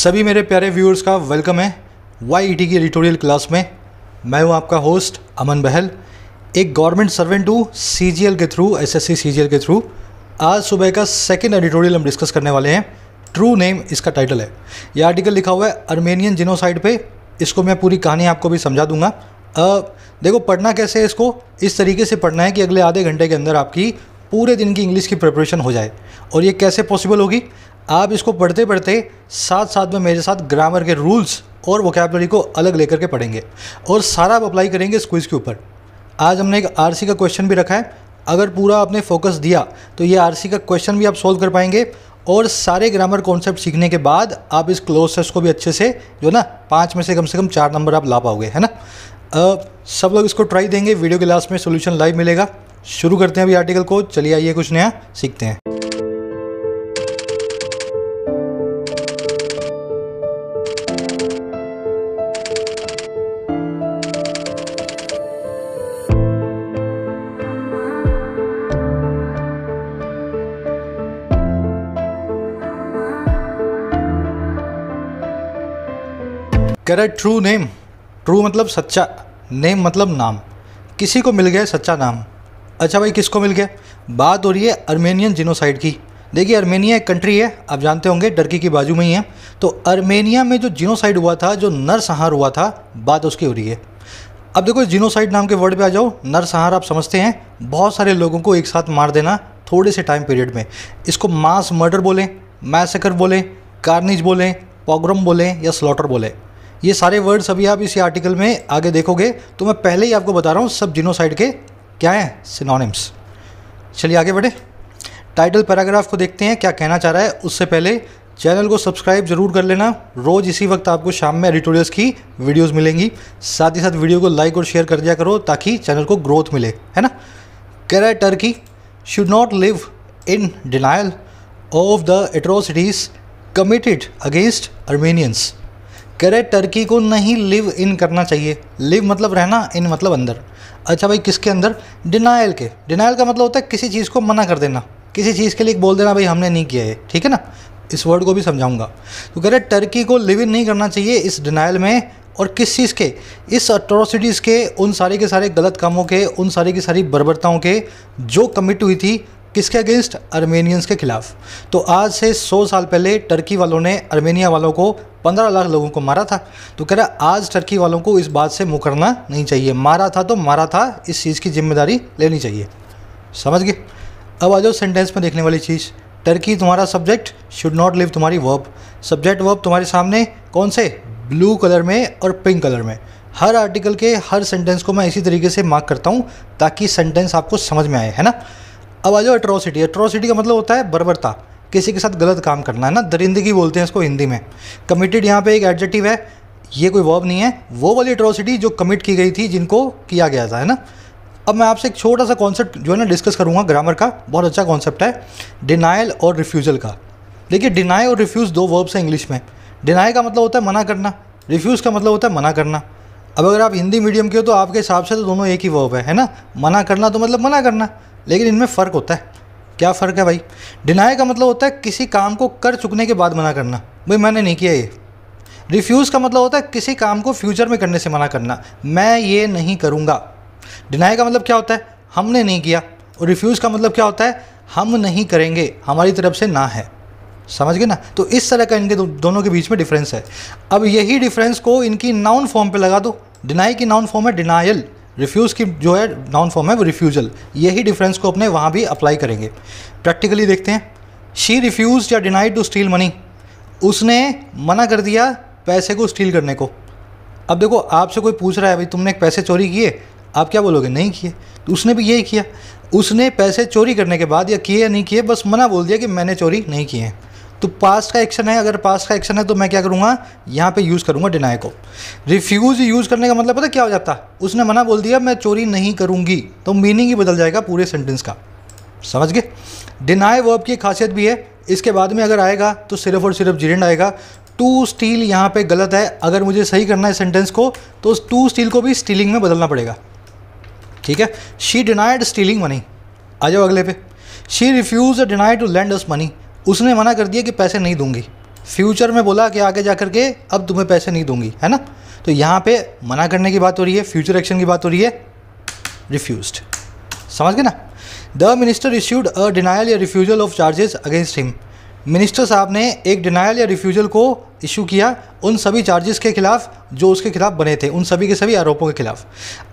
सभी मेरे प्यारे व्यूअर्स का वेलकम है YET की एडिटोरियल क्लास में। मैं हूं आपका होस्ट अमन बहल, एक गवर्नमेंट सर्वेंट हूं CGL के थ्रू, SSC CGL के थ्रू। आज सुबह का सेकंड एडिटोरियल हम डिस्कस करने वाले हैं। ट्रू नेम इसका टाइटल है। यह आर्टिकल लिखा हुआ है अर्मेनियन जिनोसाइड पे। इसको मैं पूरी कहानी आपको भी समझा दूंगा। देखो पढ़ना कैसे है, इसको इस तरीके से पढ़ना है कि अगले आधे घंटे के अंदर आपकी पूरे दिन की इंग्लिश की प्रिपरेशन हो जाए। और ये कैसे पॉसिबल होगी? आप इसको पढ़ते पढ़ते साथ साथ में मेरे साथ ग्रामर के रूल्स और वोकैबुलरी को अलग लेकर के पढ़ेंगे और सारा आप अप्लाई करेंगे इस क्विज़ के ऊपर। आज हमने एक RC का क्वेश्चन भी रखा है। अगर पूरा आपने फोकस दिया तो ये RC का क्वेश्चन भी आप सोल्व कर पाएंगे और सारे ग्रामर कॉन्सेप्ट सीखने के बाद आप इस क्लोज टेस्ट को भी अच्छे से जो ना 5 में से कम 4 नंबर आप ला पाओगे, है ना। सब लोग इसको ट्राई देंगे। वीडियो के लास्ट में सोल्यूशन लाइव मिलेगा। शुरू करते हैं अभी आर्टिकल को। चलिए आइए कुछ नया सीखते हैं। करेक्ट। True name. ट्रू मतलब सच्चा, नेम मतलब नाम। किसी को मिल गया सच्चा नाम। अच्छा भाई, किसको मिल गया? बात हो रही है अर्मेनियन जिनोसाइड की। देखिए अर्मेनिया एक कंट्री है, आप जानते होंगे, टर्की की बाजू में ही है। तो अर्मेनिया में जो जिनोसाइड हुआ था, जो नरसंहार हुआ था, बात उसकी हो रही है। अब देखो जिनोसाइड नाम के वर्ड पे आ जाओ। नरसंहार आप समझते हैं, बहुत सारे लोगों को एक साथ मार देना थोड़े से टाइम पीरियड में। इसको मास मर्डर बोलें, मैसेकर बोलें, कार्निज बोलें, पोग्राम बोलें या स्लॉटर बोलें। ये सारे वर्ड्स अभी आप इस आर्टिकल में आगे देखोगे। तो मैं पहले ही आपको बता रहा हूँ सब जिनोसाइड के क्या हैं सिनोनिम्स। चलिए आगे बढ़े। टाइटल पैराग्राफ को देखते हैं क्या कहना चाह रहा है। उससे पहले चैनल को सब्सक्राइब जरूर कर लेना। रोज़ इसी वक्त आपको शाम में एडिटोरियल्स की वीडियोस मिलेंगी। साथ ही साथ वीडियो को लाइक और शेयर कर दिया करो ताकि चैनल को ग्रोथ मिले, है ना। कह रहा है Turkey should not live in denial of the atrocities committed against Armenians. कह रहे टर्की को नहीं लिव इन करना चाहिए। लिव मतलब रहना, इन मतलब अंदर। अच्छा भाई, किसके अंदर? डिनायल के। डिनायल का मतलब होता है किसी चीज़ को मना कर देना, किसी चीज़ के लिए बोल देना भाई हमने नहीं किया है, ठीक है ना। इस वर्ड को भी समझाऊंगा। तो कह रहे टर्की को लिव इन नहीं करना चाहिए इस डिनायल में। और किस चीज़ के? इस अट्रोसिटीज़ के, उन सारे के सारे गलत कामों के, उन सारी की सारी बर्बरताओं के जो कमिट हुई थी किसके अगेंस्ट? अर्मेनियंस के खिलाफ। तो आज से 100 साल पहले टर्की वालों ने अर्मेनिया वालों को 15 लाख लोगों को मारा था। तो कह रहा आज टर्की वालों को इस बात से मुकरना नहीं चाहिए। मारा था तो मारा था, इस चीज़ की जिम्मेदारी लेनी चाहिए। समझ गए? अब आ जाओ सेंटेंस में देखने वाली चीज़। टर्की तुम्हारा सब्जेक्ट, शुड नॉट लिव तुम्हारी वर्ब। सब्जेक्ट वर्ब तुम्हारे सामने कौन से? ब्लू कलर में और पिंक कलर में। हर आर्टिकल के हर सेंटेंस को मैं इसी तरीके से मार्क करता हूँ ताकि सेंटेंस आपको समझ में आए, है ना। अब आ जाओ एट्रोसिटी। एट्रोसिटी का मतलब होता है बर्बरता, किसी के साथ गलत काम करना, है ना। दरिंदगी बोलते हैं इसको हिंदी में। कमिटेड यहाँ पे एक एडजेक्टिव है, ये कोई वर्ब नहीं है। वो वाली एट्रोसिटी जो कमिट की गई थी, जिनको किया गया था, है ना। अब मैं आपसे एक छोटा सा कॉन्सेप्ट जो है ना डिस्कस करूँगा ग्रामर का। बहुत अच्छा कॉन्सेप्ट है, डिनायल और रिफ्यूज़ल का। देखिए डिनाई और रिफ्यूज़ दो वर्ब्स हैं इंग्लिश में। डिनाई का मतलब होता है मना करना, रिफ्यूज़ का मतलब होता है मना करना। अब अगर आप हिंदी मीडियम के हो तो आपके हिसाब से तो दोनों एक ही वर्ब है ना। मना करना तो मतलब मना करना, लेकिन इनमें फ़र्क होता है। क्या फ़र्क है भाई? डिनाई का मतलब होता है किसी काम को कर चुकने के बाद मना करना, भाई मैंने नहीं किया ये। रिफ्यूज़ का मतलब होता है किसी काम को फ्यूचर में करने से मना करना, मैं ये नहीं करूँगा। डिनाई का मतलब क्या होता है? हमने नहीं किया। और रिफ्यूज़ का मतलब क्या होता है? हम नहीं करेंगे, हमारी तरफ से ना है। समझ गए ना। तो इस तरह का इनके दोनों के बीच में डिफरेंस है। अब यही डिफरेंस को इनकी नाउन फॉर्म पे लगा दो। डिनाई की नाउन फॉर्म है डिनायल, रिफ्यूज़ की जो है नाउन फॉर्म है वो रिफ्यूज़ल। यही डिफरेंस को अपने वहाँ भी अप्लाई करेंगे। प्रैक्टिकली देखते हैं। शी रिफ्यूज़ या डिनाइड टू स्टील मनी। उसने मना कर दिया पैसे को स्टील करने को। अब देखो आपसे कोई पूछ रहा है भाई तुमने पैसे चोरी किए, आप क्या बोलोगे? नहीं किए। तो उसने भी यही किया। उसने पैसे चोरी करने के बाद या किए या नहीं किए, बस मना बोल दिया कि मैंने चोरी नहीं किए हैं। तो पास्ट का एक्शन है। अगर पास्ट का एक्शन है तो मैं क्या करूँगा? यहाँ पे यूज़ करूँगा डिनाई को। रिफ्यूज़ यूज़ करने का मतलब पता क्या हो जाता? उसने मना बोल दिया मैं चोरी नहीं करूँगी, तो मीनिंग ही बदल जाएगा पूरे सेंटेंस का। समझ गए? डिनाई वर्ब की खासियत भी है, इसके बाद में अगर आएगा तो सिर्फ और सिर्फ जीरेंड आएगा। टू स्टील यहाँ पे गलत है। अगर मुझे सही करना है सेंटेंस को तो टू स्टील को भी स्टीलिंग में बदलना पड़ेगा, ठीक है। She denied stealing money. आ जाओ अगले पे। She refuse denied to lend us money. उसने मना कर दिया कि पैसे नहीं दूंगी। फ्यूचर में बोला कि आगे जा करके अब तुम्हें पैसे नहीं दूंगी, है ना। तो यहाँ पे मना करने की बात हो रही है, फ्यूचर एक्शन की बात हो रही है, रिफ्यूज्ड। समझ गए ना। The minister issued a denial या refusal of charges against him. Minister साहब ने एक डिनायल या रिफ्यूजल को इशू किया उन सभी चार्जेस के खिलाफ जो उसके खिलाफ बने थे, उन सभी के सभी आरोपों के खिलाफ।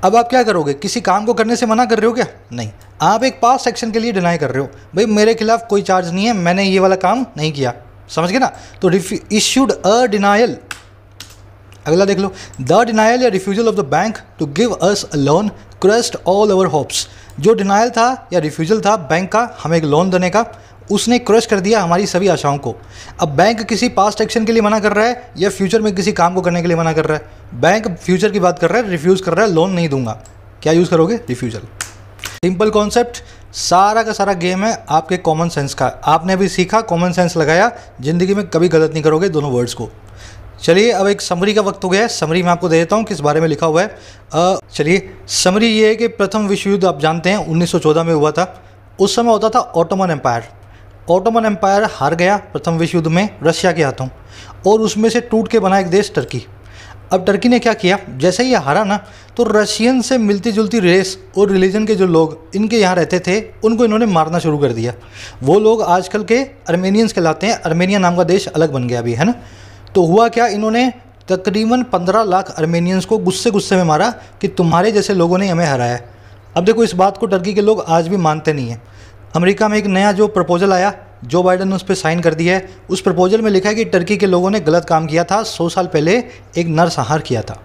अब आप क्या करोगे, किसी काम को करने से मना कर रहे हो क्या? नहीं, आप एक पास्ट एक्शन के लिए डिनाई कर रहे हो, भाई मेरे खिलाफ कोई चार्ज नहीं है, मैंने ये वाला काम नहीं किया। समझ गए ना। तो इश्यूड अ डिनायल। अगला देख लो, द डिनायल या refusal of the bank to give us a loan crushed all our hopes. जो डिनायल था या रिफ्यूजल था बैंक का हमें एक लोन देने का, उसने क्रश कर दिया हमारी सभी आशाओं को। अब बैंक किसी पास्ट एक्शन के लिए मना कर रहा है या फ्यूचर में किसी काम को करने के लिए मना कर रहा है? बैंक फ्यूचर की बात कर रहा है, रिफ्यूज़ कर रहा है, लोन नहीं दूंगा। क्या यूज़ करोगे? रिफ्यूजल। सिंपल कॉन्सेप्ट, सारा का सारा गेम है आपके कॉमन सेंस का। आपने अभी सीखा, कॉमन सेंस लगाया, ज़िंदगी में कभी गलत नहीं करोगे दोनों वर्ड्स को। चलिए अब एक समरी का वक्त हो गया है। समरी मैं आपको दे देता हूँ किस बारे में लिखा हुआ है। चलिए समरी ये है कि प्रथम विश्व युद्ध आप जानते हैं 1914 में हुआ था। उस समय होता था ऑटोमन एम्पायर। ऑटोमन एम्पायर हार गया प्रथम विश्व युद्ध में रशिया के हाथों, और उसमें से टूट के बना एक देश टर्की। अब टर्की ने क्या किया, जैसे ही हारा ना तो रशियन से मिलती जुलती रेस और रिलीजन के जो लोग इनके यहाँ रहते थे उनको इन्होंने मारना शुरू कर दिया। वो लोग आजकल के अर्मेनियंस कहलाते हैं। अर्मेनिया नाम का देश अलग बन गया अभी, है ना। तो हुआ क्या, इन्होंने तकरीबन 15 लाख अर्मेनियंस को गुस्से में मारा कि तुम्हारे जैसे लोगों ने हमें हराया। अब देखो इस बात को टर्की के लोग आज भी मानते नहीं हैं। अमेरिका में एक नया जो प्रपोजल आया, जो बाइडन ने उस पर साइन कर दिया है। उस प्रपोजल में लिखा है कि टर्की के लोगों ने गलत काम किया था, 100 साल पहले एक नरसंहार किया था।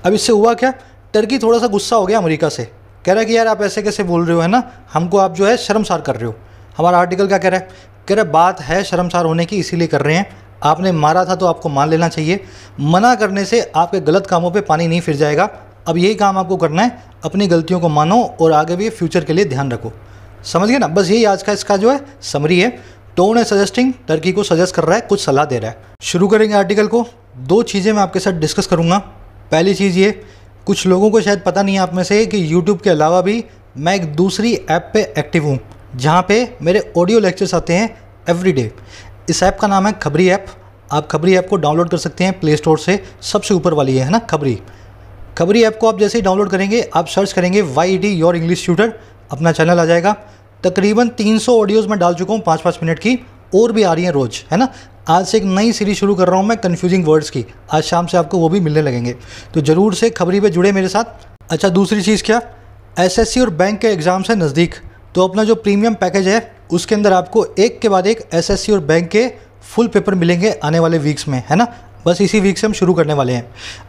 अब इससे हुआ क्या, टर्की थोड़ा सा गुस्सा हो गया अमेरिका से, कह रहा है कि यार आप ऐसे कैसे बोल रहे हो, है ना, हमको आप जो है शर्मसार कर रहे हो। हमारा आर्टिकल क्या कह रहा है, कह रहा है बात है शर्मसार होने की, इसीलिए कर रहे हैं। आपने मारा था तो आपको मान लेना चाहिए। मना करने से आपके गलत कामों पे पानी नहीं फिर जाएगा। अब यही काम आपको करना है, अपनी गलतियों को मानो और आगे भी फ्यूचर के लिए ध्यान रखो। समझ गए ना। बस यही आज का इसका जो है समरी है। टोन है सजेस्टिंग, टर्की को सजेस्ट कर रहा है, कुछ सलाह दे रहा है। शुरू करेंगे आर्टिकल को। 2 चीज़ें मैं आपके साथ डिस्कस करूँगा। पहली चीज़ ये, कुछ लोगों को शायद पता नहीं है आप में से कि यूट्यूब के अलावा भी मैं एक दूसरी ऐप पे एक्टिव हूँ जहाँ पे मेरे ऑडियो लेक्चर्स आते हैं एवरीडे। इस ऐप का नाम है खबरी ऐप। आप खबरी ऐप को डाउनलोड कर सकते हैं प्ले स्टोर से, सबसे ऊपर वाली है ना खबरी। खबरी ऐप को आप जैसे ही डाउनलोड करेंगे, आप सर्च करेंगे YED योर इंग्लिश ट्यूटर, अपना चैनल आ जाएगा। तकरीबन 300 ऑडियोज़ मैं डाल चुका हूँ 5-5 मिनट की, और भी आ रही हैं रोज़, है ना। आज से एक नई सीरीज शुरू कर रहा हूँ मैं कन्फ्यूजिंग वर्ड्स की। आज शाम से आपको वो भी मिलने लगेंगे, तो ज़रूर से खबरी पे जुड़े मेरे साथ। अच्छा, दूसरी चीज़ क्या, SSC और बैंक के एग्ज़ाम्स हैं नज़दीक, तो अपना जो प्रीमियम पैकेज है उसके अंदर आपको एक के बाद एक SSC और बैंक के फुल पेपर मिलेंगे आने वाले वीक्स में, है ना। बस इसी वीक से हम शुरू करने वाले हैं।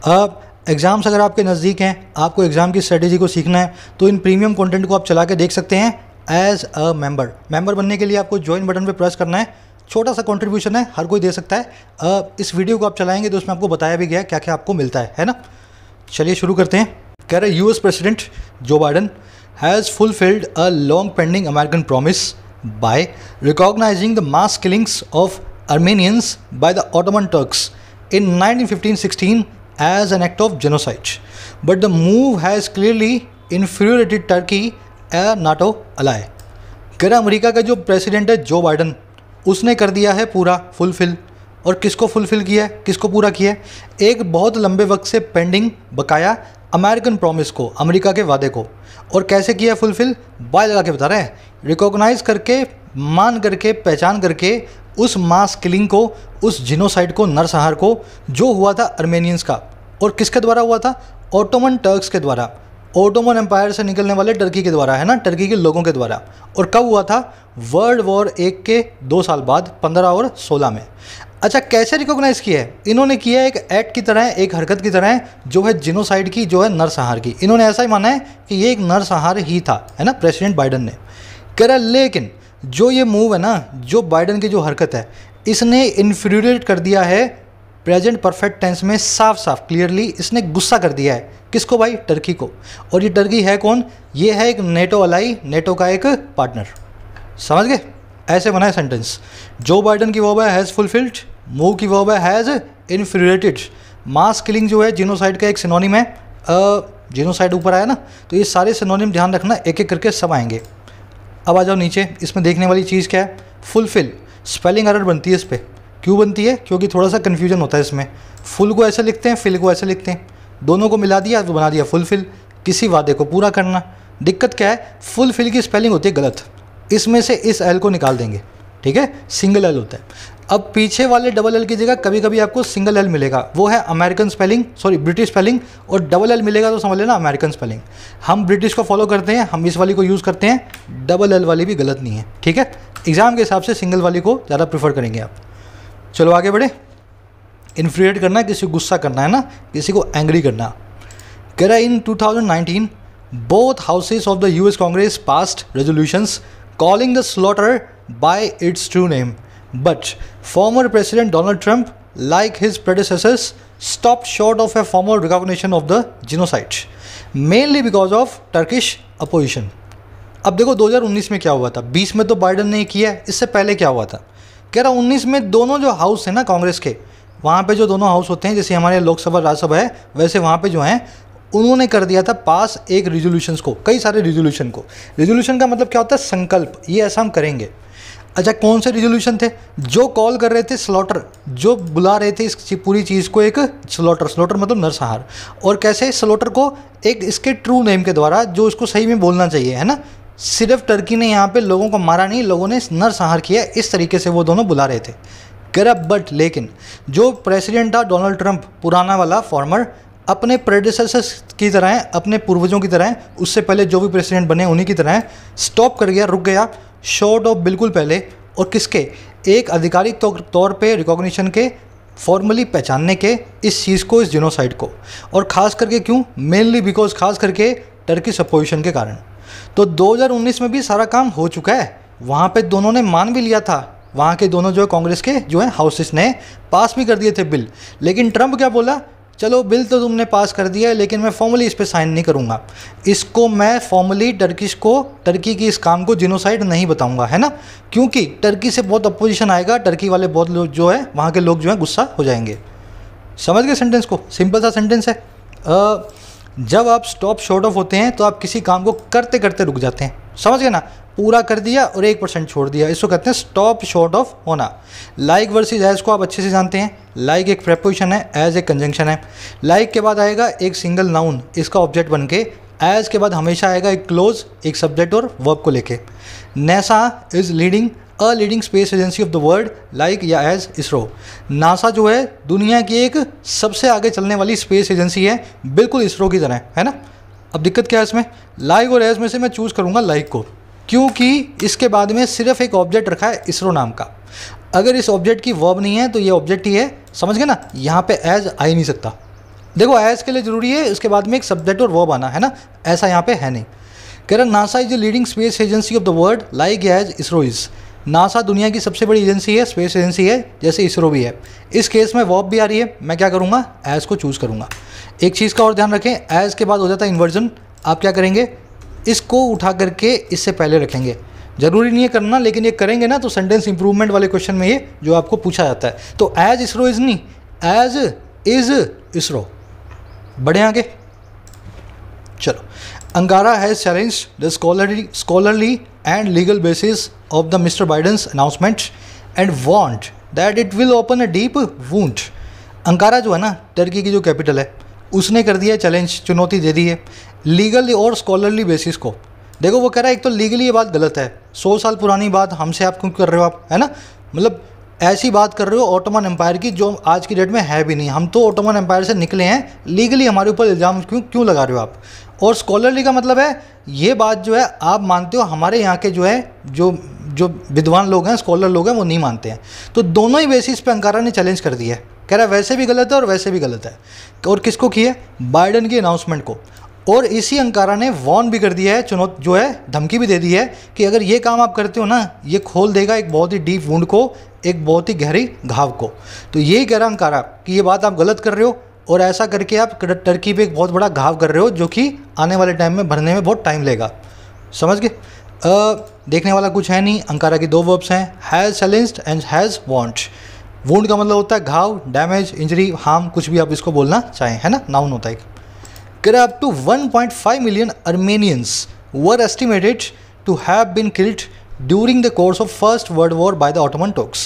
अब एग्ज़ाम्स अगर आपके नज़दीक हैं, आपको एग्ज़ाम की स्ट्रेटेजी को सीखना है, तो इन प्रीमियम कंटेंट को आप चला के देख सकते हैं एज अ मेंबर बनने के लिए आपको ज्वाइन बटन पे प्रेस करना है। छोटा सा कंट्रीब्यूशन है, हर कोई दे सकता है। इस वीडियो को आप चलाएंगे तो उसमें आपको बताया भी गया है क्या क्या आपको मिलता है ना। चलिए शुरू करते हैं। कह रहे US president Joe Biden has fulfilled a long pending American promise by recognizing the mass killings of Armenians by the Ottoman Turks in 1915-16 as an act of genocide, but the move has clearly infuriated Turkey, a NATO ally। कह रहा America का जो president है जो Biden, उसने कर दिया है पूरा फुलफिल। और किसको फुलफिल किया है, किसको पूरा किया है? एक बहुत लंबे वक्त से पेंडिंग बकाया अमेरिकन प्रॉमिस को, अमेरिका के वादे को। और कैसे किया फुलफिल? बाय लगा के बता रहे हैं, रिकॉग्नाइज करके, मान करके, पहचान करके उस मास किलिंग को, उस जिनोसाइड को, नरसंहार को जो हुआ था अर्मेनियंस का। और किसके द्वारा हुआ था? ऑटोमन टर्क्स के द्वारा, ऑटोमन एम्पायर से निकलने वाले टर्की के द्वारा, है ना, टर्की के लोगों के द्वारा। और कब हुआ था? वर्ल्ड वॉर 1 के 2 साल बाद 15 और 16 में। अच्छा, कैसे रिकॉग्नाइज़ किया है? इन्होंने किया एक एक्ट की तरह, एक हरकत की तरह जो है जिनोसाइड की, जो है नरसंहार की। इन्होंने ऐसा ही माना है कि ये एक नरसंहार ही था, है ना, प्रेसिडेंट बाइडन ने। कह रहा लेकिन जो ये मूव है ना, जो बाइडन की जो हरकत है, इसने इन्फ्यूरिएट कर दिया है, प्रेजेंट परफेक्ट टेंस में साफ साफ क्लियरली इसने गुस्सा कर दिया है। किसको भाई? टर्की को। और ये टर्की है कौन? ये है एक नेटो अलाई, नेटो का एक पार्टनर। समझ गए? ऐसे बना है सेंटेंस। जो बाइडन की वर्ब है हैज़ फुलफिल्ड, मूव की वर्ब है हैज़ इन्फ्यूरिएटेड। मास किलिंग जो है जिनोसाइड का एक सिनोनिम है। जिनोसाइड ऊपर आया ना, तो ये सारे सिनोनिम ध्यान रखना, एक एक करके सब आएंगे। अब आ जाओ नीचे। इसमें देखने वाली चीज़ क्या है? फुलफिल। स्पेलिंग एरर बनती है इस पर, क्यों बनती है? क्योंकि थोड़ा सा कन्फ्यूजन होता है इसमें, फुल को ऐसे लिखते हैं, फिल को ऐसे लिखते हैं, दोनों को मिला दिया तो बना दिया फुलफिल, किसी वादे को पूरा करना। दिक्कत क्या है, फुलफिल की स्पेलिंग होती है गलत, इसमें से इस एल को निकाल देंगे, ठीक है, सिंगल एल होता है। अब पीछे वाले डबल एल की जगह कभी कभी आपको सिंगल एल मिलेगा, वो है American spelling, sorry British spelling, और डबल एल मिलेगा तो समझ लेना अमेरिकन स्पेलिंग। हम ब्रिटिश को फॉलो करते हैं, हम इस वाली को यूज़ करते हैं, डबल एल वाली भी गलत नहीं है, ठीक है। एग्जाम के हिसाब से सिंगल वाली को ज़्यादा प्रीफर करेंगे आप। चलो आगे बढ़े। इन्फ्रिएट करना है, किसी को गुस्सा करना है ना, किसी को एंग्री करना। कह रहा है इन 2019 both houses of the US Congress passed resolutions calling the slaughter by its true name, but former President Donald Trump, like his predecessors, stopped short of a formal recognition of the genocide, mainly because of Turkish opposition. अब देखो 2019 में क्या हुआ था, 20 में तो Biden ने किया है, इससे पहले क्या हुआ था? कह रहा 19 में दोनों जो हाउस है ना कांग्रेस के, वहाँ पे जो दोनों हाउस होते हैं, जैसे हमारे लोकसभा राज्यसभा है, वैसे वहाँ पे जो हैं उन्होंने कर दिया था पास एक रिजोल्यूशंस को, कई सारे रिजोल्यूशन को। रिजोल्यूशन का मतलब क्या होता है? संकल्प, ये ऐसा हम करेंगे। अच्छा, कौन से रिजोल्यूशन थे? जो कॉल कर रहे थे स्लॉटर, जो बुला रहे थे इस पूरी चीज़ को एक स्लॉटर, स्लॉटर मतलब नरसंहार, और कैसे स्लॉटर को एक इसके ट्रू नेम के द्वारा, जो इसको सही में बोलना चाहिए, है ना। सिर्फ टर्की ने यहाँ पे लोगों को मारा नहीं, लोगों ने नरसंहार किया, इस तरीके से वो दोनों बुला रहे थे। करब बट लेकिन जो प्रेसिडेंट था डोनाल्ड ट्रंप, पुराना वाला फॉर्मर, अपने प्रेडिसेसर्स की तरह है, अपने पूर्वजों की तरह है, उससे पहले जो भी प्रेसिडेंट बने उन्हीं की तरह है, स्टॉप कर गया, रुक गया, शॉर्ट ऑफ बिल्कुल पहले, और किसके? एक आधिकारिक तौर पे रिकॉग्निशन के, फॉर्मली पहचानने के इस चीज़ को, इस जिनोसाइड को। और ख़ास करके क्यों? मेनली बिकॉज खास करके टर्किश अपोजिशन के कारण। तो 2019 में भी सारा काम हो चुका है, वहाँ पे दोनों ने मान भी लिया था, वहाँ के दोनों जो है कांग्रेस के जो है हाउसेस ने पास भी कर दिए थे बिल। लेकिन ट्रंप क्या बोला? चलो बिल तो तुमने पास कर दिया है, लेकिन मैं फॉर्मली इस पर साइन नहीं करूँगा, इसको मैं फॉर्मली टर्की की इस काम को जिनोसाइड नहीं बताऊँगा, है ना, क्योंकि टर्की से बहुत अपोजिशन आएगा, टर्की वाले बहुत लोग जो है, वहाँ के लोग जो है गुस्सा हो जाएंगे। समझ गए सेंटेंस को? सिंपल सा सेंटेंस है। जब आप स्टॉप शॉर्ट ऑफ होते हैं तो आप किसी काम को करते करते रुक जाते हैं, समझ गए ना, पूरा कर दिया और 1% छोड़ दिया, इसको कहते हैं स्टॉप शॉर्ट ऑफ होना। लाइक वर्सेस एज को आप अच्छे से जानते हैं, लाइक एक प्रेपोजिशन है, एज एक कंजंक्शन है। लाइक के बाद आएगा एक सिंगल नाउन, इसका ऑब्जेक्ट बन के, एज के बाद हमेशा आएगा एक क्लोज, एक सब्जेक्ट और वर्ब को लेके। NASA is leading a leading space agency of the world, like या एज इसरो। नासा जो है दुनिया की एक सबसे आगे चलने वाली स्पेस एजेंसी है, बिल्कुल इसरो की तरह, है ना। अब दिक्कत क्या है इसमें? लाइक और एज में से मैं चूज़ करूँगा लाइक को, क्योंकि इसके बाद में सिर्फ एक ऑब्जेक्ट रखा है इसरो नाम का। अगर इस ऑब्जेक्ट की वर्ब नहीं है तो ये ऑब्जेक्ट ही है, समझ गए ना, यहाँ पे एज आ ही नहीं सकता। देखो एज के लिए ज़रूरी है इसके बाद में एक सब्जेक्ट और वर्ब आना, है ना, ऐसा यहाँ पे है नहीं। कह रहा NASA is the leading space agency of the world, like as ISRO is. NASA दुनिया की सबसे बड़ी एजेंसी है, स्पेस एजेंसी है, जैसे इसरो भी है। इस केस में वर्ब भी आ रही है, मैं क्या करूँगा? एज को चूज़ करूँगा। एक चीज़ का और ध्यान रखें, एज के बाद हो जाता है इन्वर्जन, आप क्या करेंगे? इसको उठा करके इससे पहले रखेंगे। ज़रूरी नहीं है करना, लेकिन ये करेंगे ना तो सेंटेंस इंप्रूवमेंट वाले क्वेश्चन में ये जो आपको पूछा जाता है। तो एज इसरो इज नहीं, एज इज इसरो। बढ़े आगे, चलो। Ankara has challenged the scholarly and legal basis of the mister Biden's announcement and want that it will open a deep wound. Ankara जो है ना टर्की की जो कैपिटल है, उसने कर दिया चैलेंज, चुनौती दे दी है लीगल और स्कॉलरली बेसिस को। देखो वो कह रहा है एक तो लीगली ये बात गलत है, 100 साल पुरानी बात हमसे आप क्यों कर रहे हो आप, है ना, मतलब ऐसी बात कर रहे हो ऑटोमन एम्पायर की जो आज की डेट में है भी नहीं, हम तो ऑटोमन एम्पायर से निकले हैं, लीगली हमारे ऊपर इल्ज़ाम क्यों लगा रहे हो आप। और स्कॉलरली का मतलब है ये बात जो है आप मानते हो, हमारे यहाँ के जो है जो विद्वान लोग हैं, स्कॉलर लोग हैं, वो नहीं मानते हैं। तो दोनों ही बेसिस पे अंकारा ने चैलेंज कर दिया है, कह रहा है वैसे भी गलत है और वैसे भी गलत है। और किसको किया? बाइडन की अनाउंसमेंट को। और इसी अंकारा ने वॉर्न भी कर दिया है, जो है धमकी भी दे दी है कि अगर ये काम आप करते हो ना, ये खोल देगा एक बहुत ही डीप वुंड को, एक बहुत ही गहरी घाव को। तो यही कह रहा अंकारा कि ये बात आप गलत कर रहे हो और ऐसा करके आप टर्की पे एक बहुत बड़ा घाव कर रहे हो, जो कि आने वाले टाइम में भरने में बहुत टाइम लेगा। समझ गए? देखने वाला कुछ है नहीं। अंकारा की 2 वर्ब्स हैं, has challenged and has want. Wound का मतलब होता है घाव, डैमेज, इंजरी, हार्म, कुछ भी आप इसको बोलना चाहें, है ना, नाउन होता है। Up to 1.5 million Armenians were estimated to have been killed during the course of First World War by the Ottoman Turks.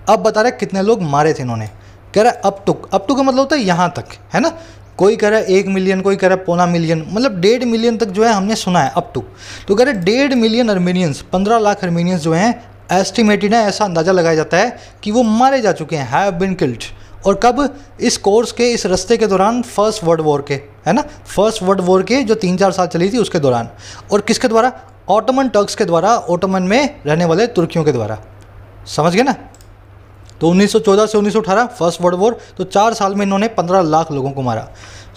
अब बता रहा है कितने लोग मारे थे इन्होंने। कह रहा है अप टू का मतलब होता है यहाँ तक, है ना। कोई कह रहा है 1 मिलियन, कोई कह रहा है 0.25 मिलियन, मतलब 1.5 मिलियन तक जो है हमने सुना है अप टू। तो कह रहे 1.5 मिलियन अर्मेनियंस, 15 लाख अर्मेनियंस जो हैं एस्टिमेटेड है, ऐसा अंदाज़ा लगाया जाता है कि वो मारे जा चुके हैं, हैव बिन किल्ड। और कब? इस कोर्स के, इस रास्ते के दौरान, फर्स्ट वर्ल्ड वॉर के, है ना, फर्स्ट वर्ल्ड वॉर के जो 3-4 साल चली थी उसके दौरान। और किसके द्वारा? ऑटोमन टर्क्स के द्वारा, ऑटोमन में रहने वाले तुर्कियों के द्वारा। समझ गए ना। तो 1914 से 1918 फर्स्ट वर्ल्ड वॉर, तो 4 साल में इन्होंने 15 लाख लोगों को मारा।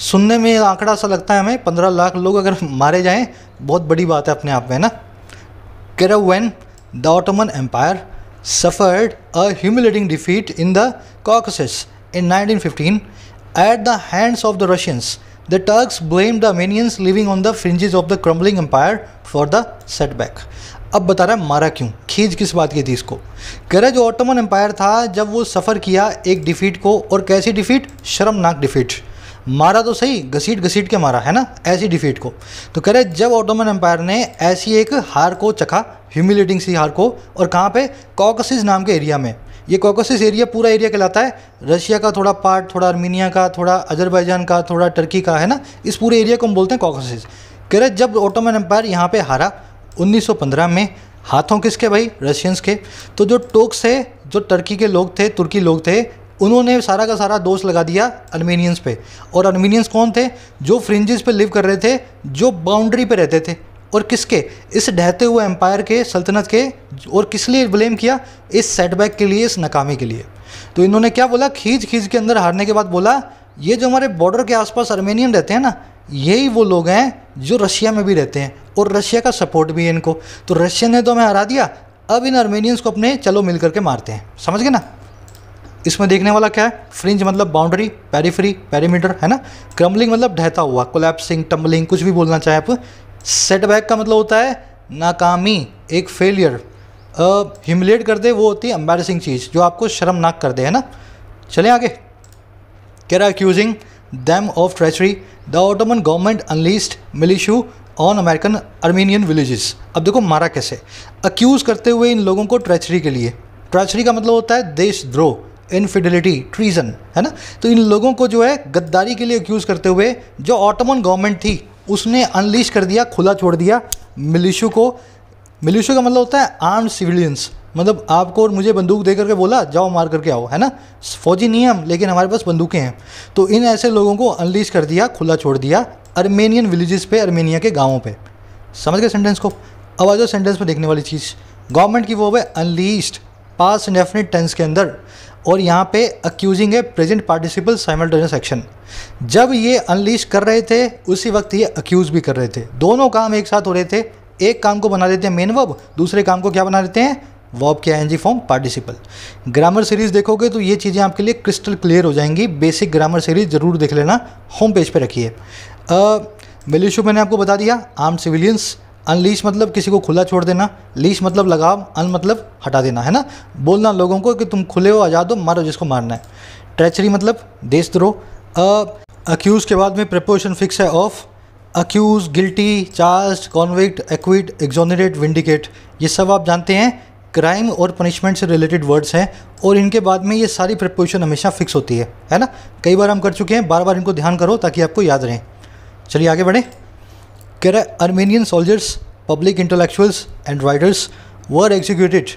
सुनने में आंकड़ा सा लगता है हमें, 15 लाख लोग अगर मारे जाएं बहुत बड़ी बात है अपने आप में, ना। कह रहा when the Ottoman empire suffered a humiliating defeat in the Caucasus in 1915 at the hands of the Russians, the Turks blamed the Armenians living on the fringes of the crumbling empire for the setback। अब बता रहा है मारा क्यों, खींच किस बात की थी इसको। कह रहा है जो ऑटोमन एम्पायर था जब वो सफ़र किया एक डिफीट को, और कैसी डिफीट? शर्मनाक डिफीट। मारा तो सही, घसीट घसीट के मारा, है ना, ऐसी डिफीट को। तो कह रहे जब ऑटोमन एम्पायर ने ऐसी एक हार को चखा, ह्यूमिलेटिंग सी हार को, और कहाँ पे? कॉकसिस नाम के एरिया में। ये कॉकसिस एरिया पूरा एरिया कहलाता है रशिया का थोड़ा पार्ट, थोड़ा अर्मीनिया का, थोड़ा अजरबैजान का, थोड़ा टर्की का, है ना। इस पूरे एरिया को हम बोलते हैं कॉकसिस। कह रहे जब ऑटोमन एम्पायर यहाँ पे हारा 1915 में, हाथों किसके भाई? रशियंस के। तो जो टोक्स थे, जो टर्की के लोग थे, तुर्की लोग थे, उन्होंने सारा का सारा दोष लगा दिया अर्मेनियंस पे। और अर्मेनियंस कौन थे? जो फ्रिंजेस पे लिव कर रहे थे, जो बाउंड्री पे रहते थे। और किसके? इस ढहते हुए एम्पायर के, सल्तनत के। और किस लिए ब्लेम किया? इस सेटबैक के लिए, इस नाकामी के लिए। तो इन्होंने क्या बोला? खींच खींच के अंदर हारने के बाद बोला ये जो हमारे बॉर्डर के आसपास अर्मेनियन रहते हैं ना, यही वो लोग हैं जो रशिया में भी रहते हैं, और रशिया का सपोर्ट भी है इनको। तो रशिया ने तो हमें हरा दिया, अब इन अर्मेनियंस को अपने चलो मिल करके मारते हैं। समझ गए ना। इसमें देखने वाला क्या है? फ्रिंज मतलब बाउंड्री, पेरिफेरी, पेरीमीटर, है ना। क्रम्बलिंग मतलब ढहता हुआ, कोलैप्सिंग, टम्बलिंग, कुछ भी बोलना चाहे आप। सेटबैक का मतलब होता है नाकामी, एक फेलियर। ह्यूमिलेट कर दे वो होती है एम्बैरेसिंग चीज़, जो आपको शर्मनाक कर दे, है ना। चलें आगे। कह रहा accusing them of treachery the Ottoman government unleashed militia on American Armenian villages. अब देखो मारा कैसे, अक्यूज़ करते हुए इन लोगों को ट्रेचरी के लिए। ट्रेचरी का मतलब होता है देशद्रोह, इनफिडेलिटी, ट्रीजन, है ना। तो इन लोगों को जो है गद्दारी के लिए अक्यूज़ करते हुए जो ऑटोमन गवर्नमेंट थी उसने अनलीश कर दिया, खुला छोड़ दिया मिलिशिया को। मिलिशिया का मतलब होता है आर्म्ड सिविलियंस, मतलब आपको और मुझे बंदूक दे करके बोला जाओ मार करके आओ, है ना। फौजी नहीं हम, लेकिन हमारे पास बंदूकें हैं। तो इन ऐसे लोगों को अनलीश कर दिया, खुला छोड़ दिया अर्मेनियन विलेजेस पे, अर्मेनिया के गाँवों पे। समझ गए सेंटेंस को। अब आ जाओ सेंटेंस में देखने वाली चीज़। गवर्नमेंट की वो है अनलीस्ड, पास्ट इंडेफिनिट टेंस के अंदर, और यहाँ पे अक्यूजिंग है प्रेजेंट पार्टिसिपल साइमल्टेनियस एक्शन। जब ये अनलीश कर रहे थे उसी वक्त ये अक्यूज़ भी कर रहे थे। दोनों काम एक साथ हो रहे थे। एक काम को बना देते हैं मेन वर्ब, दूसरे काम को क्या बना देते हैं? वर्ब के ING form participle. Grammar series देखोगे तो ये चीज़ें आपके लिए क्रिस्टल क्लियर हो जाएंगी। बेसिक ग्रामर सीरीज़ ज़रूर देख लेना, होम पेज पे रखिए। मिलिशिया मैंने आपको बता दिया, आर्म्ड सिविलियंस। अनलीश मतलब किसी को खुला छोड़ देना, लीश मतलब लगाव, अन मतलब हटा देना, है ना। बोलना लोगों को कि तुम खुले हो, आज़ाद हो, मारो जिसको मारना है। ट्रेचरी मतलब देशद्रोह। अक्यूज़ के बाद में प्रीपोजिशन फिक्स है of. Accuse, guilty, charge, convict, acquit, exonerate, vindicate, ये सब आप जानते हैं क्राइम और पनिशमेंट से रिलेटेड वर्ड्स हैं, और इनके बाद में ये सारी प्रीपोजिशन हमेशा फिक्स होती है ना। कई बार हम कर चुके हैं, बार बार इनको ध्यान करो ताकि आपको याद रहें। चलिए आगे बढ़ें। कह रहा है Armenian soldiers, public intellectuals and writers were executed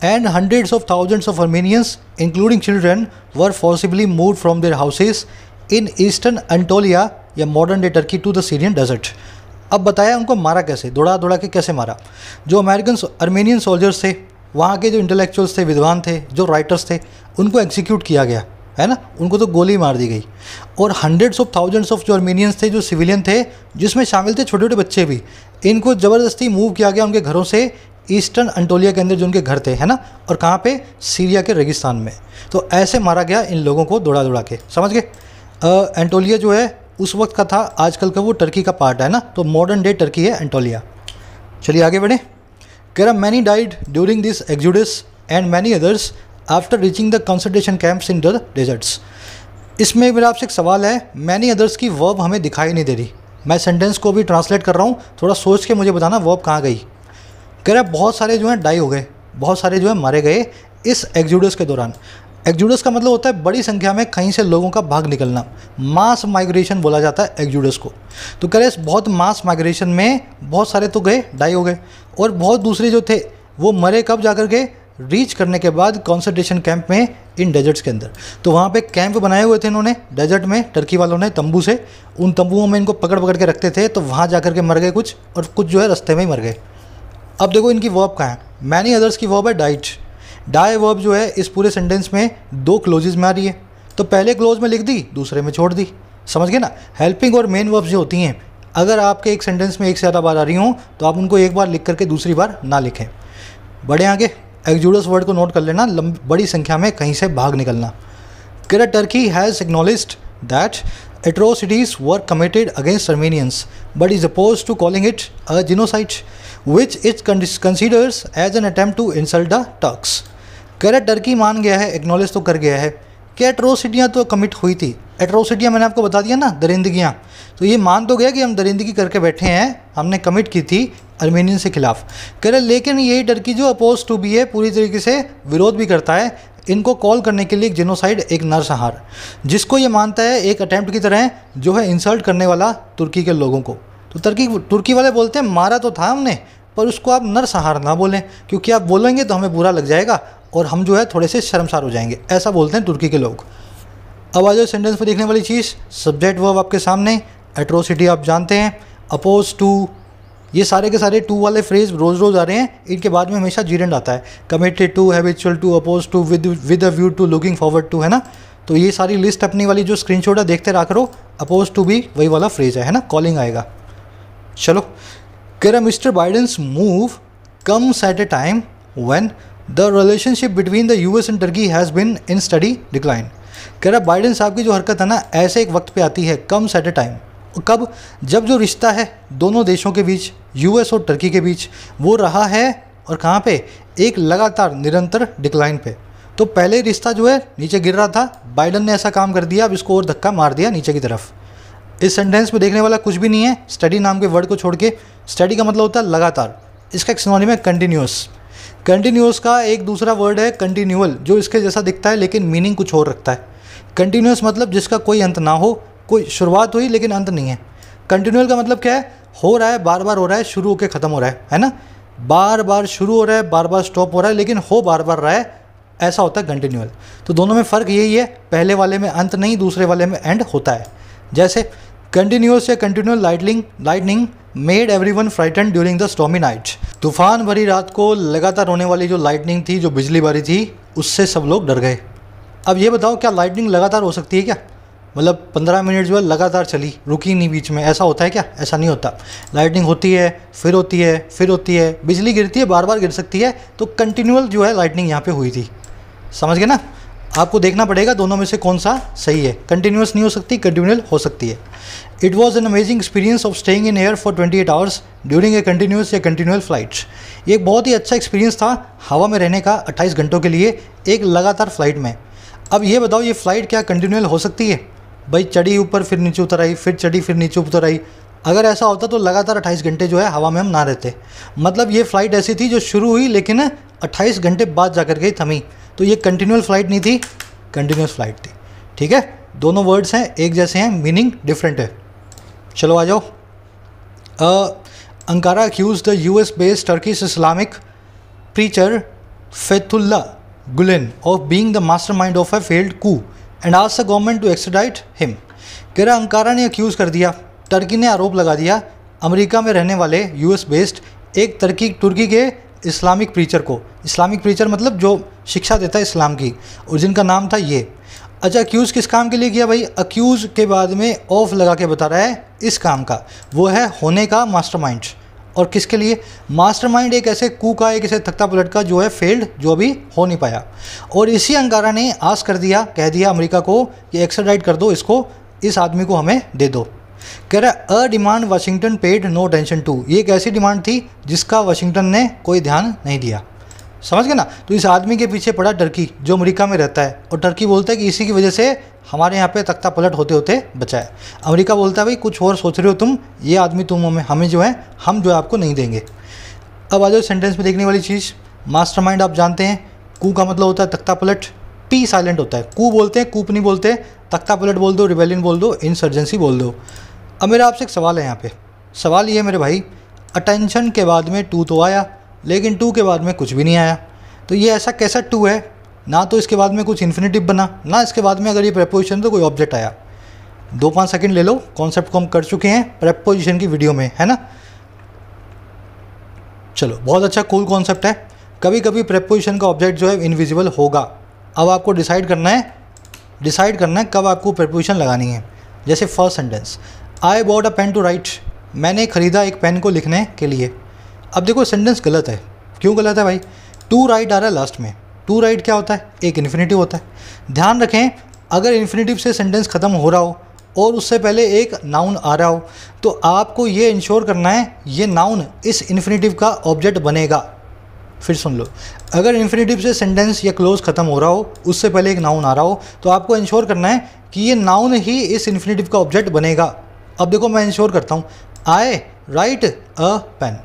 and hundreds of thousands of Armenians including children were forcibly moved from their houses in eastern Anatolia या modern day Turkey to the Syrian desert. अब बताया उनको मारा कैसे, दौड़ा दौड़ा के कैसे मारा। जो अर्मेनियन सोल्जर्स थे, वहाँ के जो इंटेलेक्चुअल्स थे, विद्वान थे, जो राइटर्स थे, उनको एग्जीक्यूट किया गया, है ना। उनको तो गोली मार दी गई। और हंड्रेड्स ऑफ थाउजेंड्स ऑफ जो अर्मेनियंस थे, जो सिविलियन थे, जिसमें शामिल थे छोटे छोटे बच्चे भी, इनको ज़बरदस्ती मूव किया गया उनके घरों से ईस्टर्न एंटोलिया के अंदर जो उनके घर थे, है ना। और कहाँ पे? सीरिया के रेगिस्तान में। तो ऐसे मारा गया इन लोगों को दौड़ा दौड़ा के। समझ गए। एंटोलिया जो है उस वक्त का था, आजकल का वो टर्की का पार्ट है ना। तो मॉडर्न डे टर्की है एंटोलिया। चलिए आगे बढ़े। कह रहा many died during this exodus and many others after reaching the concentration camps in the deserts. इसमें मेरा आपसे एक सवाल है, मैनी अदर्स की वर्ब हमें दिखाई नहीं दे रही। मैं सेंटेंस को भी ट्रांसलेट कर रहा हूँ, थोड़ा सोच के मुझे बताना वर्ब कहाँ गई। कह रहा बहुत सारे जो हैं डाई हो गए, बहुत सारे जो हैं मारे गए इस एक्जोडस के दौरान। एक्जोडस का मतलब होता है बड़ी संख्या में कहीं से लोगों का भाग निकलना, मास माइग्रेशन बोला जाता है एक्जोडस को। तो कह रहे बहुत मास माइग्रेशन में बहुत सारे तो गए, डाई हो गए, और बहुत दूसरे जो थे वो मरे कब जाकर के, रीच करने के बाद कॉन्सेंट्रेशन कैंप में इन डेजर्ट्स के अंदर। तो वहाँ पे कैंप बनाए हुए थे इन्होंने डेजर्ट में, टर्की वालों ने तंबू से, उन तंबुओं में इनको पकड़ पकड़ के रखते थे, तो वहाँ जाकर के मर गए कुछ, और कुछ जो है रास्ते में ही मर गए। अब देखो इनकी वर्ब कहाँ है, मैनी अदर्स की वर्ब है डाइट। डाई वर्ब जो है इस पूरे सेंटेंस में 2 क्लोजेज में आ रही है, तो पहले क्लोज में लिख दी, दूसरे में छोड़ दी, समझ गए ना। हेल्पिंग और मेन वर्ब्स जो होती हैं, अगर आपके एक सेंटेंस में एक से ज़्यादा बार आ रही हों तो आप उनको एक बार लिख करके दूसरी बार ना लिखें। बड़े आगे एक्जोडस वर्ड को नोट कर लेना, बड़ी संख्या में कहीं से भाग निकलना। Correct, Turkey has acknowledged that atrocities were committed against Armenians but is opposed to calling it a genocide which it considers as an attempt to insult the Turks। Correct, Turkey मान गया है, एक्नॉलेज तो कर गया है कि एट्रोसिटियाँ तो commit हुई थी। एट्रोसिटियाँ मैंने आपको बता दिया ना, दरिंदगियाँ, तो ये मान तो गया कि हम दरिंदगी करके बैठे हैं, हमने कमिट की थी आर्मेनियन से खिलाफ। करे लेकिन यही टर्की जो अपोज टू भी है, पूरी तरीके से विरोध भी करता है इनको कॉल करने के लिए एक जेनोसाइड, एक नरसंहार, जिसको ये मानता है एक अटैम्प्ट की तरह जो है इंसल्ट करने वाला तुर्की के लोगों को। तो तुर्की वाले बोलते हैं मारा तो था हमने, पर उसको आप नरसंहार ना बोलें, क्योंकि आप बोलेंगे तो हमें बुरा लग जाएगा और हम जो है थोड़े से शर्मसार हो जाएंगे, ऐसा बोलते हैं तुर्की के लोग। अब आ जाओ सेंटेंस में देखने वाली चीज़, सब्जेक्ट वर्ब आपके सामने, एट्रोसिटी आप जानते हैं, अपोज टू, ये सारे के सारे टू वाले फ्रेज रोज़ रोज़ आ रहे हैं, इनके बाद में हमेशा जीरेंड आता है, committed to, habitual to, oppose to, with a view to, looking forward to, है ना। तो ये सारी लिस्ट अपनी वाली जो स्क्रीनशॉट है देखते रहा करो, अपोज टू भी वही वाला फ्रेज है ना, कॉलिंग आएगा। चलो, कह mister Biden's move comes at a time when the relationship between the US and Turkey has been in steady decline. कह रहा बाइडेन साहब की जो हरकत है ना, ऐसे एक वक्त पे आती है, कम्स एट ए टाइम, कब, जब जो रिश्ता है दोनों देशों के बीच, यूएस और टर्की के बीच, वो रहा है और कहाँ पे, एक लगातार निरंतर डिक्लाइन पे। तो पहले रिश्ता जो है नीचे गिर रहा था, बाइडेन ने ऐसा काम कर दिया, अब इसको और धक्का मार दिया नीचे की तरफ। इस सेंटेंस में देखने वाला कुछ भी नहीं है, स्टडी नाम के वर्ड को छोड़ के। स्टडी का मतलब होता है लगातार, इसका एक सिनोनिम है कंटिन्यूअस। कंटिन्यूअस का एक दूसरा वर्ड है कंटिन्यूअल, जो इसके जैसा दिखता है लेकिन मीनिंग कुछ और रखता है। कंटिन्यूअस मतलब जिसका कोई अंत ना हो, कोई शुरुआत हुई लेकिन अंत नहीं है। कंटिन्यूअल का मतलब क्या है, हो रहा है, बार बार हो रहा है, शुरू होकर ख़त्म हो रहा है ना, बार बार शुरू हो रहा है, बार बार स्टॉप हो रहा है, लेकिन हो बार बार रहा है, ऐसा होता है कंटिन्यूअल। तो दोनों में फ़र्क यही है, पहले वाले में अंत नहीं, दूसरे वाले में एंड होता है। जैसे कंटिन्यूअस या continual lightning made everyone frighten during the stormy night. तूफान भरी रात को लगातार होने वाली जो लाइटनिंग थी, जो बिजली बारी थी, उससे सब लोग डर गए। अब ये बताओ, क्या लाइटनिंग लगातार हो सकती है क्या? मतलब 15 मिनट जो है लगातार चली, रुकी नहीं बीच में, ऐसा होता है क्या? ऐसा नहीं होता। लाइटनिंग होती है, फिर होती है, फिर होती है, बिजली गिरती है, बार बार गिर सकती है। तो कंटिन्यूअल जो है लाइटनिंग यहाँ पे हुई थी, समझ गए ना। आपको देखना पड़ेगा दोनों में से कौन सा सही है। कंटिन्यूअस नहीं हो सकती, कंटिन्यूअल हो सकती है। It was an amazing experience of staying in air for 28 hours during a continuous या कंटिन्यूअल फ्लाइट। ये एक बहुत ही अच्छा एक्सपीरियंस था हवा में रहने का 28 घंटों के लिए एक लगातार फ्लाइट में। अब ये बताओ, ये फ़्लाइट क्या कंटिन्यूअल हो सकती है? भाई चढ़ी ऊपर, फिर नीचे उतर आई, फिर चढ़ी, फिर नीचे उतर आई। अगर ऐसा होता तो लगातार 28 घंटे जो है हवा में हम ना रहते। मतलब ये फ़्लाइट ऐसी थी जो शुरू हुई लेकिन 28 घंटे बाद जाकर के थमी। तो ये कंटिन्यूअल फ्लाइट नहीं थी, कंटिन्यूअस फ्लाइट थी। ठीक है, दोनों वर्ड्स हैं, एक जैसे हैं, मीनिंग डिफरेंट है। चलो आ जाओ। Ankara accused the US based Turkish Islamic preacher Fethullah Gulen of being the mastermind of a failed coup and asked the government to extradite him. कह रहा अंकारा ने अक्यूज़ कर दिया, टर्की ने आरोप लगा दिया अमेरिका में रहने वाले US बेस्ड एक तुर्की के इस्लामिक प्रीचर को। इस्लामिक प्रीचर मतलब जो शिक्षा देता है इस्लाम की, और जिनका नाम था ये। अच्छा, अक्यूज़ किस काम के लिए किया भाई? अक्यूज़ के बाद में ऑफ लगा के बता रहा है इस काम का, वो है होने का मास्टरमाइंड। और किसके लिए? मास्टरमाइंड एक ऐसे कू का, एक ऐसे तख्ता पलट का जो है फेल्ड, जो अभी हो नहीं पाया। और इसी अंकारा ने आस कर दिया, कह दिया अमेरिका को कि एक्स्ट्राडाइट कर दो इसको, इस आदमी को हमें दे दो। कह रहा a demand Washington paid no attention to. ये एक ऐसी डिमांड थी जिसका वाशिंगटन ने कोई ध्यान नहीं दिया, समझ गए ना। तो इस आदमी के पीछे पड़ा टर्की, जो अमेरिका में रहता है, और टर्की बोलता है कि इसी की वजह से हमारे यहाँ पे तख्ता पलट होते होते बचा है। अमेरिका बोलता है भाई कुछ और सोच रहे हो तुम, ये आदमी तुम हमें जो है, हम जो है आपको नहीं देंगे। अब आ जाओ सेंटेंस में देखने वाली चीज़, मास्टरमाइंड आप जानते हैं, कू का मतलब होता है तख्ता पलट, पी साइलेंट होता है, कू बोलते हैं, कूप नहीं बोलते, तख्ता पलट बोल दो, रिबेलियन बोल दो, इंसर्जेंसी बोल दो। अब मेरा आपसे एक सवाल है यहाँ पे, सवाल ये है मेरे भाई, अटेंशन के बाद में टू तो आया लेकिन टू के बाद में कुछ भी नहीं आया, तो ये ऐसा कैसा टू है, ना तो इसके बाद में कुछ इन्फिनेटिव बना, ना इसके बाद में अगर ये प्रेपोजिशन तो कोई ऑब्जेक्ट आया। 2-5 सेकंड ले लो, कॉन्सेप्ट को हम कर चुके हैं प्रेपोजिशन की वीडियो में, है ना। चलो, बहुत अच्छा कूल कॉन्सेप्ट है। कभी कभी प्रेपोजिशन का ऑब्जेक्ट जो है इनविजिबल होगा। अब आपको डिसाइड करना है कब आपको प्रेपोजिशन लगानी है। जैसे first sentence, I bought a pen to write, मैंने ख़रीदा एक पेन को लिखने के लिए। अब देखो सेंटेंस गलत है। क्यों गलत है भाई? टू राइट आ रहा है लास्ट में। टू राइट क्या होता है? एक इन्फिनेटिव होता है। ध्यान रखें, अगर इन्फिनेटिव से सेंटेंस ख़त्म हो रहा हो और उससे पहले एक नाउन आ रहा हो तो आपको ये इंश्योर करना है ये नाउन इस इन्फिनेटिव का ऑब्जेक्ट बनेगा। फिर सुन लो, अगर इन्फिनेटिव से सेंटेंस या क्लोज ख़त्म हो रहा हो, उससे पहले एक नाउन आ रहा हो, तो आपको इंश्योर करना है कि ये नाउन ही इस इन्फिनेटिव का ऑब्जेक्ट बनेगा। अब देखो मैं इंश्योर करता हूँ, आई राइट अ पेन।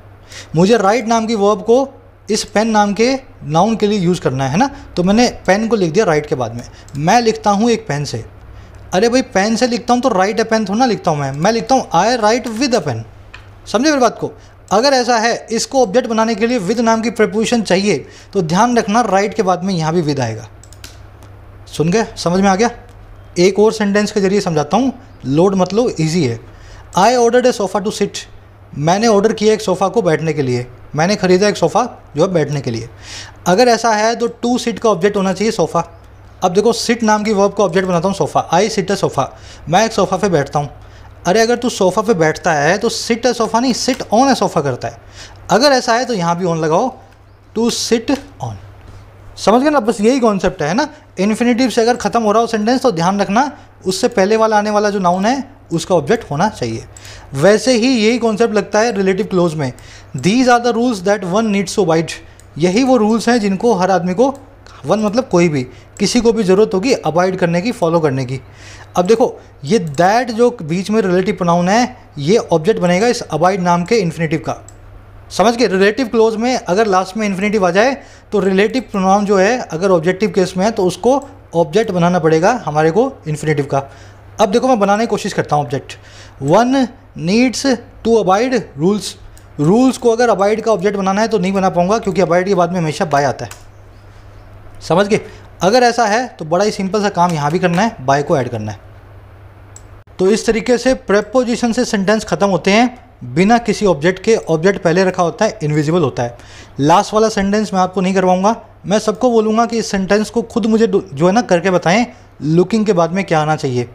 मुझे राइट नाम की वर्ब को इस पेन नाम के नाउन के लिए यूज़ करना है ना, तो मैंने पेन को लिख दिया राइट के बाद में। मैं लिखता हूँ एक पेन से। अरे भाई, पेन से लिखता हूँ तो राइट अ पेन थोड़ा ना लिखता हूँ मैं लिखता हूँ आई राइट विद अ पेन। समझे मेरी बात को? अगर ऐसा है, इसको ऑब्जेक्ट बनाने के लिए विद नाम की प्रेपोजिशन चाहिए, तो ध्यान रखना राइट के बाद में यहाँ भी विद आएगा। सुन गए? समझ में आ गया? एक और सेंटेंस के जरिए समझाता हूँ, लोड मतलब ईजी है। I ordered a sofa to sit, मैंने ऑर्डर किया एक सोफ़ा को बैठने के लिए। मैंने ख़रीदा एक सोफ़ा जो है बैठने के लिए। अगर ऐसा है तो टू सिट का ऑब्जेक्ट होना चाहिए सोफ़ा। अब देखो, सिट नाम की वर्ब का ऑब्जेक्ट बनाता हूँ sofa. I sit a sofa, मैं एक सोफ़ा पे बैठता हूँ। अरे अगर तू सोफ़ा पे बैठता है तो सिट अ सोफ़ा नहीं, सिट ऑन अ सोफ़ा करता है। अगर ऐसा है तो यहाँ भी ऑन लगाओ, टू सिट ऑन। समझ गए ना? बस यही कॉन्सेप्ट है ना। इन्फिनेटिव से अगर ख़त्म हो रहा हो सेंटेंस तो ध्यान रखना उससे पहले वाला आने वाला जो नाउन है उसका ऑब्जेक्ट होना चाहिए। वैसे ही यही कॉन्सेप्ट लगता है रिलेटिव क्लोज में। These are the rules that one needs to abide, यही वो रूल्स हैं जिनको हर आदमी को, वन मतलब कोई भी, किसी को भी ज़रूरत होगी अबाइड करने की, फॉलो करने की। अब देखो, ये दैट जो बीच में रिलेटिव प्रोनाउन है, ये ऑब्जेक्ट बनेगा इस अबाइड नाम के इन्फिनेटिव का। समझ गए? रिलेटिव क्लोज में अगर लास्ट में इन्फिनेटिव आ जाए तो रिलेटिव प्रोनाउन जो है अगर ऑब्जेक्टिव केस में है तो उसको ऑब्जेक्ट बनाना पड़ेगा हमारे को इन्फिनेटिव का। अब देखो मैं बनाने की कोशिश करता हूँ object. One needs to abide rules, rules को अगर अबाइड का ऑब्जेक्ट बनाना है तो नहीं बना पाऊंगा क्योंकि अबाइड के बाद में हमेशा बाय आता है। समझ गए? अगर ऐसा है तो बड़ा ही सिंपल सा काम यहाँ भी करना है, बाय को ऐड करना है। तो इस तरीके से प्रेपोजिशन से सेंटेंस खत्म होते हैं बिना किसी ऑब्जेक्ट के। ऑब्जेक्ट पहले रखा होता है, इनविजिबल होता है। लास्ट वाला सेंटेंस मैं आपको नहीं करवाऊंगा, मैं सबको बोलूँगा कि इस सेंटेंस को खुद मुझे जो है ना करके बताएं लुकिंग के बाद में क्या आना चाहिए।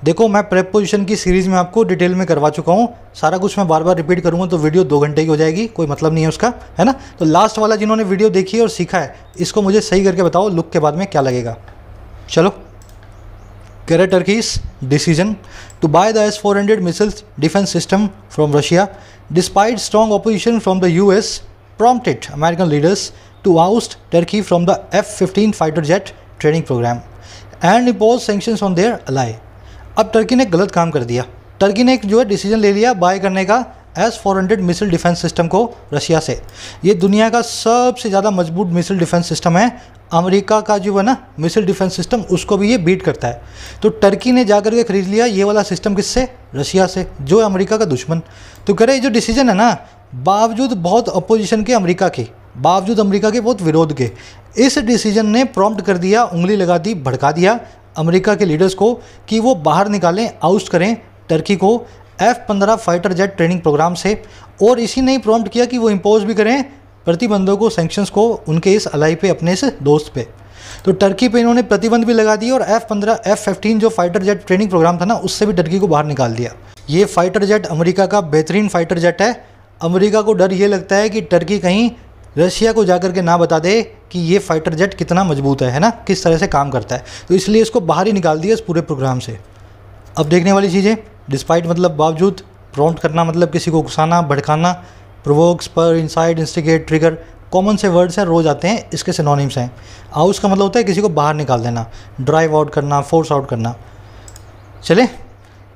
देखो, मैं प्रेपोजिशन की सीरीज़ में आपको डिटेल में करवा चुका हूँ। सारा कुछ मैं बार बार रिपीट करूँगा तो वीडियो 2 घंटे की हो जाएगी, कोई मतलब नहीं है उसका, है ना। तो लास्ट वाला जिन्होंने वीडियो देखी है और सीखा है, इसको मुझे सही करके बताओ लुक के बाद में क्या लगेगा। चलो, Turkey's decision to buy the S-400 missiles defense system from Russia, despite strong opposition from the US, prompted American leaders to oust Turkey from the F-15 fighter jet training program and impose sanctions on their ally. अब Turkey ने गलत काम कर दिया। Turkey ने एक जो है डिसीजन ले लिया बाय करने का S-400 मिसाइल डिफेंस सिस्टम को रशिया से। ये दुनिया का सबसे ज़्यादा मजबूत मिसाइल डिफेंस सिस्टम है। अमेरिका का जो है ना मिसाइल डिफेंस सिस्टम, उसको भी ये बीट करता है। तो टर्की ने जाकर के खरीद लिया ये वाला सिस्टम, किससे? रशिया से, जो है अमेरिका का दुश्मन। तो कह रहे जो डिसीजन है ना, बावजूद बहुत अपोजिशन के अमेरिका के, बावजूद अमेरिका के बहुत विरोध के, इस डिसीजन ने प्रॉम्प्ट कर दिया, उंगली लगा दी, भड़का दिया अमेरिका के लीडर्स को कि वो बाहर निकालें, आउस्ट करें टर्की को F-15 fighter jet training programme से। और इसी ने ही प्रॉम्प्ट किया कि वो इम्पोज भी करें प्रतिबंधों को, सैंक्शंस को उनके इस अलाई पे, अपने इस दोस्त पे। तो टर्की पे इन्होंने प्रतिबंध भी लगा दिए और F-15 जो फाइटर जेट ट्रेनिंग प्रोग्राम था ना, उससे भी टर्की को बाहर निकाल दिया। ये फाइटर जेट अमेरिका का बेहतरीन फाइटर जेट है। अमेरिका को डर ये लगता है कि टर्की कहीं रशिया को जाकर के ना बता दे कि ये फाइटर जेट कितना मजबूत है ना, किस तरह से काम करता है। तो इसलिए इसको बाहर ही निकाल दिया इस पूरे प्रोग्राम से। अब देखने वाली चीज़ें, डिस्पाइट मतलब बावजूद, प्रॉम्प्ट करना मतलब किसी को उकसाना, भड़काना, provoke, spur, incite, instigate, trigger, common से वर्ड्स हैं, रोज़ आते हैं, इसके सिनोनिम्स हैं। आउस का मतलब होता है किसी को बाहर निकाल देना, ड्राइव आउट करना, फोर्स आउट करना। चले,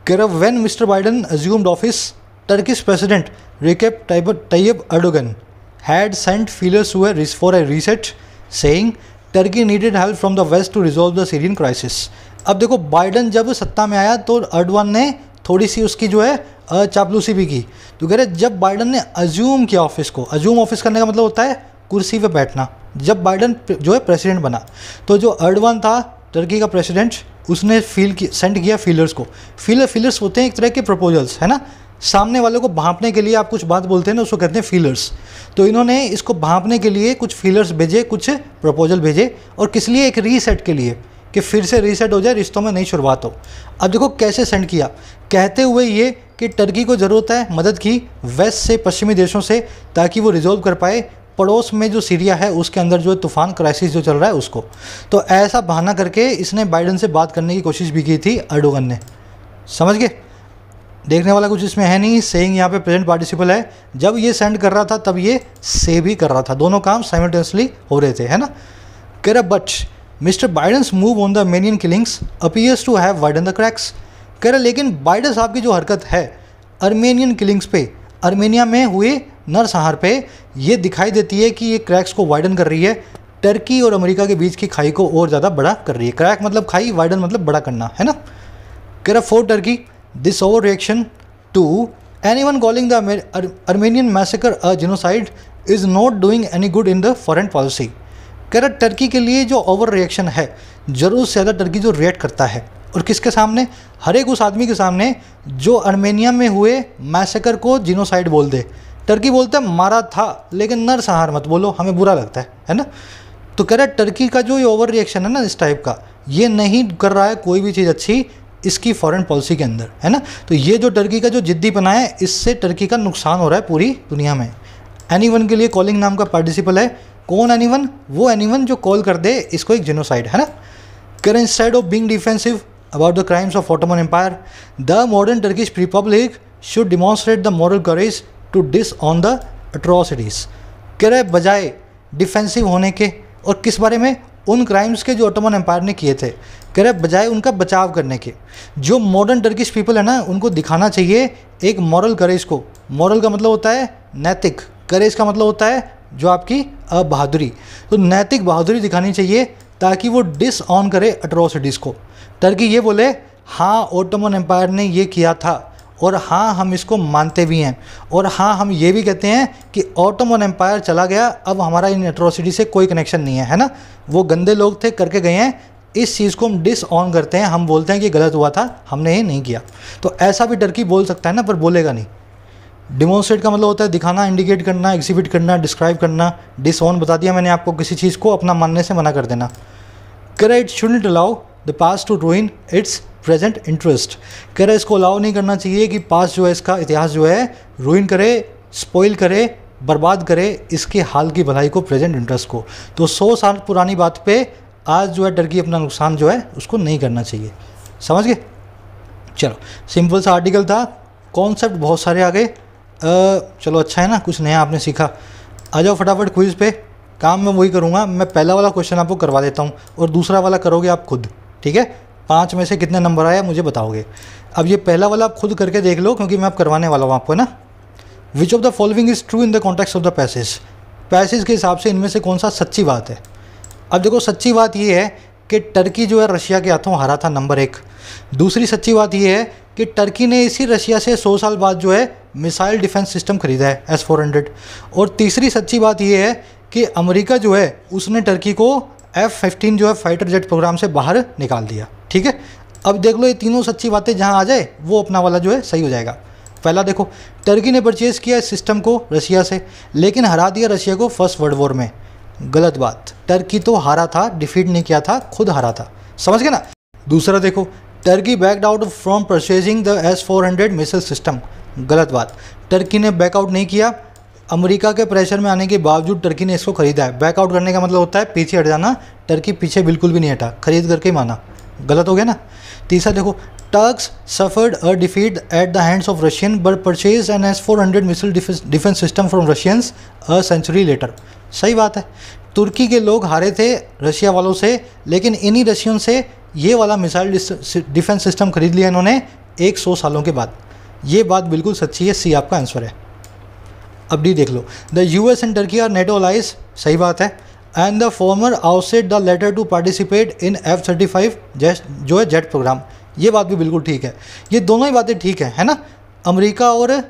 when mister Biden assumed office, Turkish president Recep Tayyip Erdogan had sent feelers for a reset, saying Turkey needed help from the west to resolve the Syrian crisis. अब देखो Biden जब सत्ता में आया तो अर्डवान ने थोड़ी सी उसकी जो है चापलूसी भी की। तो कह रहे जब बाइडन ने अज्यूम किया ऑफिस को, अज्यूम ऑफिस करने का मतलब होता है कुर्सी पे बैठना, जब बाइडन जो है प्रेसिडेंट बना तो जो अर्डवान था टर्की का प्रेसिडेंट, उसने सेंड किया फीलर्स को। फीलर्स होते हैं एक तरह के प्रपोजल्स, है ना, सामने वाले को भांपने के लिए आप कुछ बात बोलते हैं ना, उसको कहते हैं फीलर्स। तो इन्होंने इसको भांपने के लिए कुछ फीलर्स भेजे, कुछ प्रपोजल भेजे, और किस लिए, एक रीसेट के लिए, कि फिर से रीसेट हो जाए, रिश्तों में नई शुरुआत हो। अब देखो कैसे सेंड किया, कहते हुए ये कि टर्की को ज़रूरत है मदद की वेस्ट से, पश्चिमी देशों से, ताकि वो रिजॉल्व कर पाए पड़ोस में जो सीरिया है उसके अंदर जो तूफान क्राइसिस जो चल रहा है उसको। तो ऐसा बहाना करके इसने बाइडन से बात करने की कोशिश भी की थी अर्डोगन ने। समझ गए, देखने वाला कुछ इसमें है नहीं। सेइंग यहाँ पे प्रेजेंट पार्टिसिपल है, जब ये सेंड कर रहा था तब ये से भी कर रहा था, दोनों काम साइमल्टेनियसली हो रहे थे, है ना। कह रहा but mister Biden's move on the Armenian killings appears to have widen the cracks. कह रहा लेकिन बाइडन साहब की जो हरकत है अर्मेनियन किलिंग्स पे, अर्मेनिया में हुए नरसंहार पे, ये दिखाई देती है कि ये क्रैक्स को वाइडन कर रही है, टर्की और अमेरिका के बीच की खाई को और ज़्यादा बड़ा कर रही है। क्रैक मतलब खाई, वाइडन मतलब बड़ा करना, है ना। कह रहा for Turkey this over reaction to anyone calling the Armenian massacre a genocide is not doing any good in the foreign policy. कह रहा टर्की के लिए जो ओवर रिएक्शन है, ज़रूर से ज़्यादा टर्की जो रिएक्ट करता है, और किसके सामने, हर एक उस आदमी के सामने जो अर्मेनिया में हुए मैसेकर को जिनोसाइड बोल दे। टर्की बोलता है मारा था, लेकिन नरसंहार मत बोलो, हमें बुरा लगता है ना। तो कह रहा है टर्की का जो ये ओवर रिएक्शन है ना इस टाइप का, ये नहीं कर रहा है कोई भी चीज़ अच्छी इसकी फॉरेन पॉलिसी के अंदर, है ना। तो ये जो टर्की का जो जिद्दीपना है, इससे टर्की का नुकसान हो रहा है पूरी दुनिया में। एनीवन के लिए कॉलिंग नाम का पार्टिसिपल है, कौन एनीवन, वो एनीवन जो कॉल कर दे इसको एक जेनोसाइड, है ना। कह रहे instead of being defensive about the crimes of Ottoman Empire, the modern Turkish Republic should demonstrate the moral courage to disown the atrocities। कह रहे बजाय डिफेंसिव होने के, और किस बारे में, उन क्राइम्स के जो ऑटोमन एम्पायर ने किए थे, कह रहे बजाय उनका बचाव करने के, जो मॉडर्न टर्किश पीपल है ना, उनको दिखाना चाहिए एक मॉरल करेज को। मॉरल का मतलब होता है नैतिक, करेज का मतलब होता है जो आपकी बहादुरी। तो नैतिक बहादुरी दिखानी चाहिए ताकि वो डिसऑन करे अट्रोसिटीज़ को। टर्की ये बोले हाँ ऑटोमन एम्पायर ने ये किया था, और हाँ हम इसको मानते भी हैं, और हाँ हम ये भी कहते हैं कि ऑटोमन एम्पायर चला गया, अब हमारा इन एट्रोसिटी से कोई कनेक्शन नहीं है ना। वो गंदे लोग थे, करके गए हैं, इस चीज़ को हम डिसऑन करते हैं, हम बोलते हैं कि गलत हुआ था, हमने ये नहीं किया। तो ऐसा भी टर्की बोल सकता है ना, पर बोलेगा नहीं। डिमॉन्स्ट्रेट का मतलब होता है दिखाना, इंडिकेट करना, एग्जिबिट करना, डिस्क्राइब करना। डिसऑन बता दिया मैंने आपको, किसी चीज़ को अपना मानने से मना कर देना। कह रहा it shouldn't allow the past to ruin its present interest. कह रहा इसको अलाउ नहीं करना चाहिए कि पास्ट जो है, इसका इतिहास जो है रूइन करे, स्पॉइल करे, बर्बाद करे इसके हाल की भलाई को, प्रेजेंट इंटरेस्ट को। तो 100 साल पुरानी बात पे आज जो है टर्की अपना नुकसान जो है उसको नहीं करना चाहिए। समझ गए। चलो सिंपल सा आर्टिकल था, कॉन्सेप्ट बहुत सारे आ गए। चलो अच्छा है ना, कुछ नया आपने सीखा। आ जाओ फटाफट क्विज़ पे। काम मैं वही करूँगा, मैं पहला वाला क्वेश्चन आपको करवा देता हूँ और दूसरा वाला करोगे आप खुद, ठीक है। 5 में से कितने नंबर आया मुझे बताओगे। अब ये पहला वाला आप खुद करके देख लो, क्योंकि मैं अब करवाने वाला हूँ आपको, है ना। Which of the following is true in the context of the passage. Passage के हिसाब से इनमें से कौन सा सच्ची बात है। अब देखो सच्ची बात ये है कि टर्की जो है रशिया के हाथों हारा था, नंबर 1। दूसरी सच्ची बात ये है कि टर्की ने इसी रशिया से 100 साल बाद जो है मिसाइल डिफेंस सिस्टम खरीदा है S-400। और तीसरी सच्ची बात ये है कि अमेरिका जो है उसने टर्की को F-15 जो है फाइटर जेट प्रोग्राम से बाहर निकाल दिया, ठीक है। अब देख लो ये तीनों सच्ची बातें जहाँ आ जाए वो अपना वाला जो है सही हो जाएगा। पहला देखो, टर्की ने परचेज़ किया इस सिस्टम को रशिया से, लेकिन हरा दिया रशिया को फर्स्ट वर्ल्ड वॉर में। गलत बात, टर्की तो हारा था, डिफीट नहीं किया था, खुद हारा था। समझ गए ना। दूसरा देखो, Turkey backed out from purchasing the S-400 missile system. गलत बात, टर्की ने बैकआउट नहीं किया, अमेरिका के प्रेशर में आने के बावजूद टर्की ने इसको खरीदा है। बैकआउट करने का मतलब होता है पीछे हट जाना, टर्की पीछे बिल्कुल भी नहीं हटा, खरीद करके माना। गलत हो गया ना। तीसरा देखो, Turks suffered a defeat at the hands of Russian but purchase an S-400 missile defence system from Russians a century later. सही बात है, तुर्की के लोग हारे थे रशिया वालों से, लेकिन इन्हीं रशियन से ये वाला मिसाइल डिफेंस सिस्टम खरीद लिया इन्होंने 100 सालों के बाद। ये बात बिल्कुल सच्ची है, सी आपका आंसर है। अब डी देख लो, the US and Turkey are NATO allies. सही बात है, and the former ousted the letter to participate in F-35 जो है जेट प्रोग्राम। ये बात भी बिल्कुल ठीक है, ये दोनों ही बातें ठीक है ना। अमेरिका और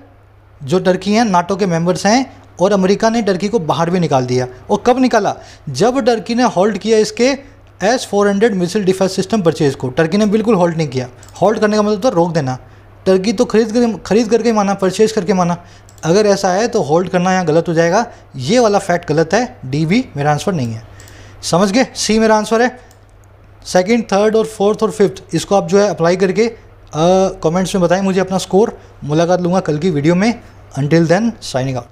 जो टर्की हैं नाटो के मेंबर्स हैं, और अमेरिका ने टर्की को बाहर भी निकाल दिया। और कब निकाला? जब टर्की ने होल्ड किया इसके S-400 missile defence system purchase को। टर्की ने बिल्कुल होल्ड नहीं किया। होल्ड करने का मतलब तो रोक देना। टर्की तो खरीद करके माना, परचेज करके माना। अगर ऐसा है तो होल्ड करना यहाँ गलत हो जाएगा। ये वाला फैक्ट गलत है। डी बी मेरा आंसर नहीं है। समझ गए? सी मेरा आंसर है। सेकंड, थर्ड और फोर्थ और फिफ्थ इसको आप जो है अप्लाई करके कमेंट्स में बताएं मुझे अपना स्कोर। मुलाकात लूँगा कल की वीडियो में। Until then signing out.